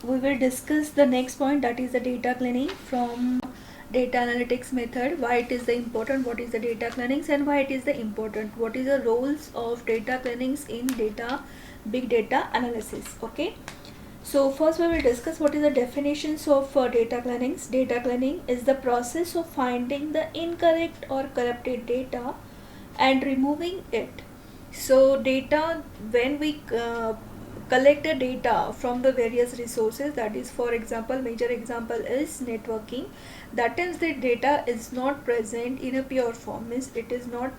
we will discuss the next point, that is the data cleaning from data analytics method. Why it is the important, what is the data cleanings, and why it is the important, what is the roles of data cleanings in big data analysis. Okay, so first we will discuss what is the definitions of data cleanings. Data cleaning is the process of finding the incorrect or corrupted data and removing it. So data, when we collect the data from the various resources, that is, for example, major example is networking, that is the data is not present in a pure form, means it is not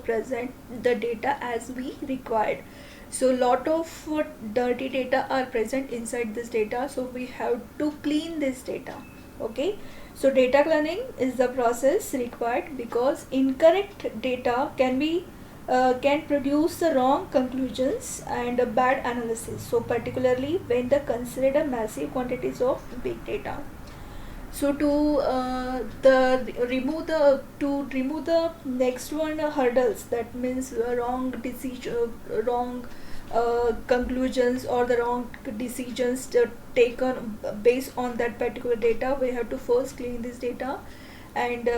present the data as we required. So lot of dirty data are present inside this data, so we have to clean this data. Okay, so data cleaning is the process required because incorrect data can produce the wrong conclusions and a bad analysis, so particularly when they consider massive quantities of big data. So to remove the next one hurdles, that means wrong decision, wrong conclusions, or the wrong decisions taken based on that particular data, we have to first clean this data. And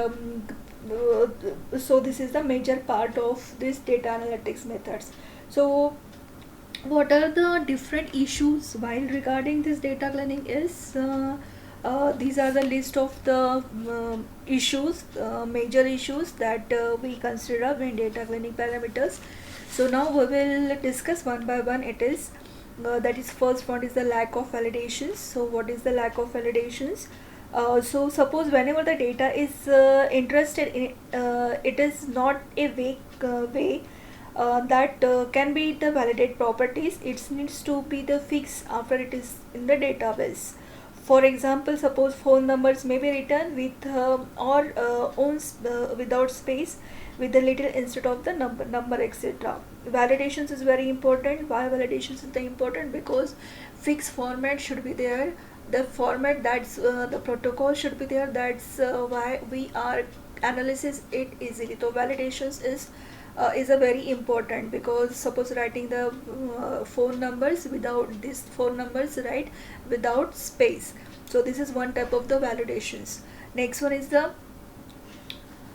so this is the major part of this data analytics methods. So what are the different issues while regarding this data cleaning is these are the list of the issues, major issues that we consider when data cleaning parameters. So now we will discuss one by one. It is that is, first one is the lack of validations. So what is the lack of validations? So suppose whenever the data is interested in, it is not a vague way that can be the validate properties. It needs to be the fix after it is in the database. For example, suppose phone numbers may be written with or owns without space with the little instead of the number etc. Validations is very important. Why validations is the important? Because fixed format should be there, the format, that's the protocol should be there, that's why we are analysis it easily. So validations is a very important, because suppose writing the phone numbers without this phone numbers, right, without space. So this is one type of the validations. Next one is the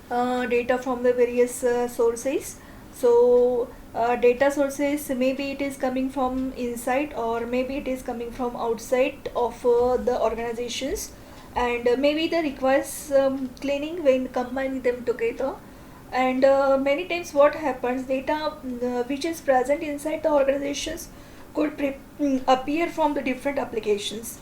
data from the various sources. So data sources, maybe it is coming from inside or maybe it is coming from outside of the organizations, and maybe the requires cleaning when combining them together. And many times what happens, data which is present inside the organizations could appear from the different applications.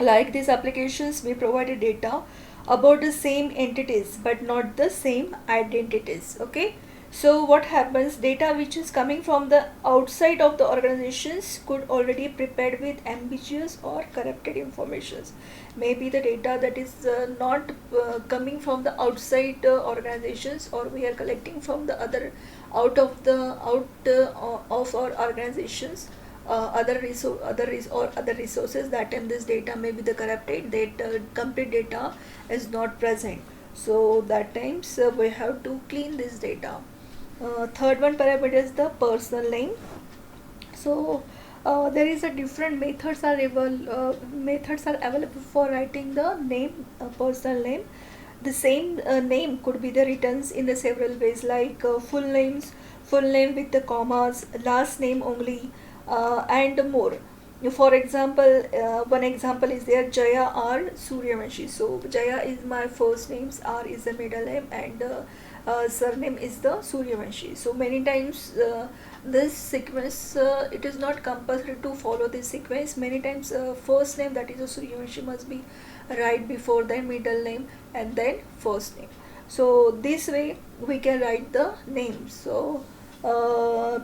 Like these applications may provide data about the same entities but not the same identities. Okay, so what happens, data which is coming from the outside of the organizations could already prepared with ambiguous or corrupted informations. Maybe the data that is not coming from the outside organizations, or we are collecting from the other out of of our organizations, other resources, that time this data may be the corrupted, that complete data is not present. So that times we have to clean this data. Third one parameter is the personal name. So there is a different methods are available for writing the name, personal name. The same name could be the written in the several ways, like full name with the commas, last name only, and more. For example, one example is there, Jaya R Suryavanshi. So Jaya is my first name, R is the middle name, and surname is the Suryavanshi. So many times this sequence, it is not compulsory to follow this sequence. Many times first name, that is a Suryavanshi, must be right before the middle name and then first name. So this way we can write the name. So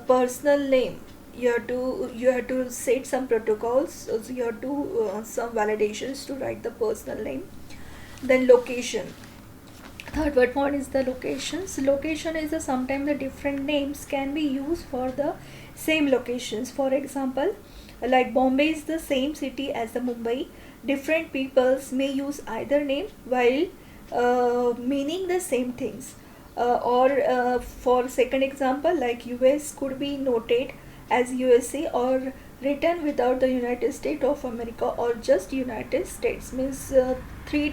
personal name, you have to set some protocols, so you have to some validations to write the personal name. Then location. Third one is the locations. Location is sometimes the different names can be used for the same locations. For example, like Bombay is the same city as the Mumbai. Different peoples may use either name while meaning the same things. Or for second example, like US could be noted as USA, or written without the United States of America or just United States. Means three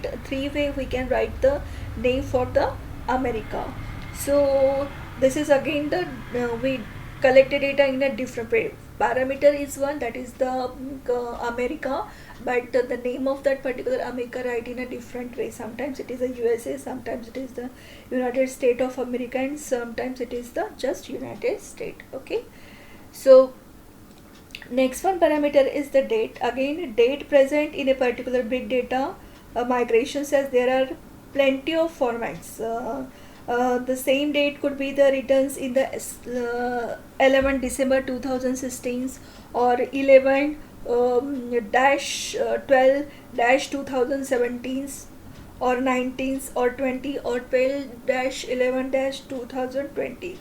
way we can write the name for the America. So this is again the we collected data in a different way. Parameter is one, that is the America, but the name of that particular America write in a different way. Sometimes it is a USA, sometimes it is the United States of America, and sometimes it is the just United States. Okay, so next one parameter is the date. Again, date present in a particular big data migration says there are plenty of formats. The same date could be the returns in the 11 December 2016 or 11 dash 12 dash 2017 or 19th or 20 or 12 dash 11 dash 2020.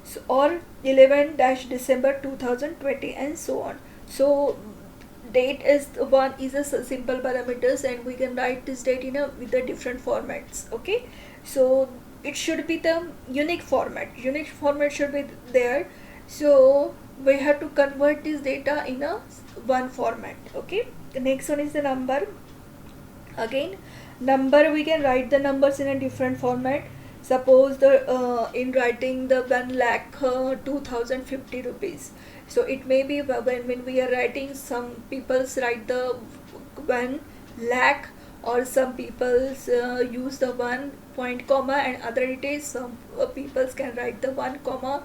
So, or 11 dash December 2020 and so on. So date is one is a simple parameters, and we can write this date in a with the different formats. Okay, so it should be the unique format should be there. So we have to convert this data in a one format. Okay, the next one is the number. Again, number, we can write the numbers in a different format. Suppose the in writing the 1 lakh 2050 rupees. So it may be when we are writing, some people's write the 1 lakh, or some people's use the 1 point comma, and other it is some peoples can write the 1 comma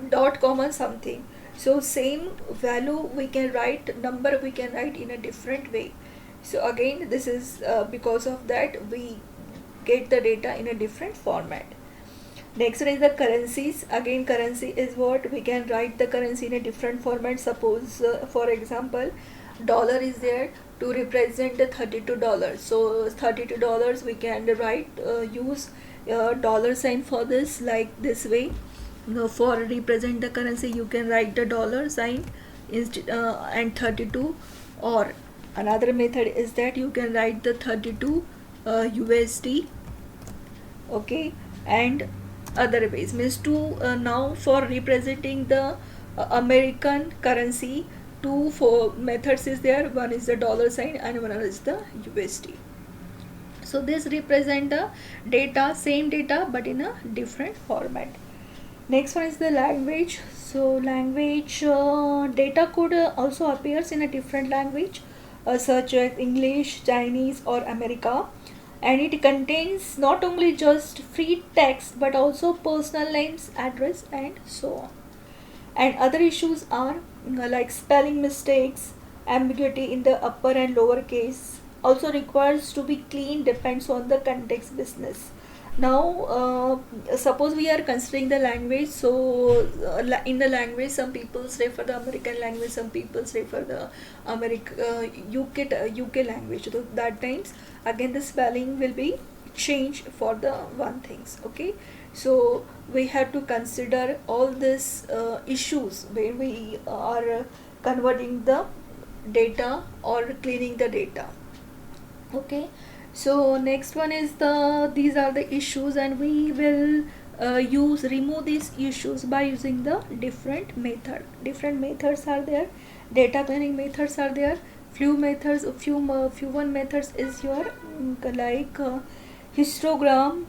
dot comma something. So same value we can write, number we can write in a different way. So again, this is because of that we get the data in a different format. Next one is the currencies. Again, currency is what we can write the currency in a different format. Suppose for example, dollar is there to represent the $32. So $32 we can write use dollar sign for this, like this way. For represent the currency you can write the dollar sign instead and 32, or another method is that you can write the 32 USD. Okay, and other ways means now for representing the American currency, two for methods is there. One is the dollar sign and one is the USD. So this represent the data, same data but in a different format. Next one is the language. So language data could also appears in a different language such as English, Chinese or America, and it contains not only just free text but also personal names, address and so on. And other issues are like spelling mistakes, ambiguity in the upper and lower case also requires to be clean, depends on the context business. Now suppose we are considering the language. So in the language, some people say for the American language, some people say for the UK language. So that times again the spelling will be changed for the one things. Okay, so we have to consider all these issues when we are converting the data or cleaning the data. Okay, so next one is these are the issues, and we will remove these issues by using the different methods are there. Data cleaning methods are there. Few one methods is your like histogram,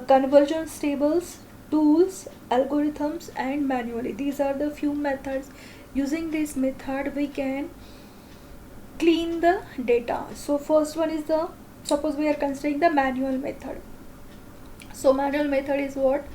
convergence tables, tools, algorithms and manually. These are the few methods. Using this method we can clean the data. So first one is the, suppose we are considering the manual method. So manual method is what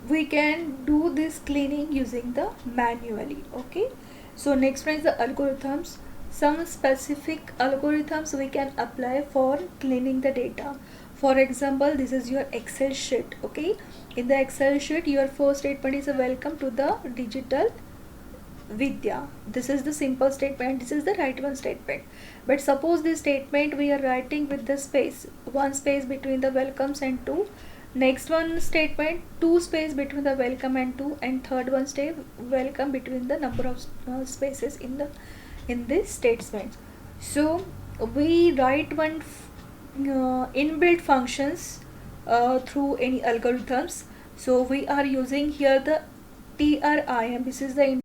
we can do this cleaning using the manually. Okay, so next one is the algorithms. Some specific algorithms we can apply for cleaning the data. For example, this is your Excel sheet. Okay, in the Excel sheet your first statement is a welcome to the digital Vidya. This is the simple statement, this is the right one statement. But suppose this statement we are writing with the space, one space between the welcomes and two. Next one statement, two space between the welcome and two, and third one stay welcome between the number of spaces in this statement. So we write one inbuilt functions through any algorithms. So we are using here the TRIM. This is the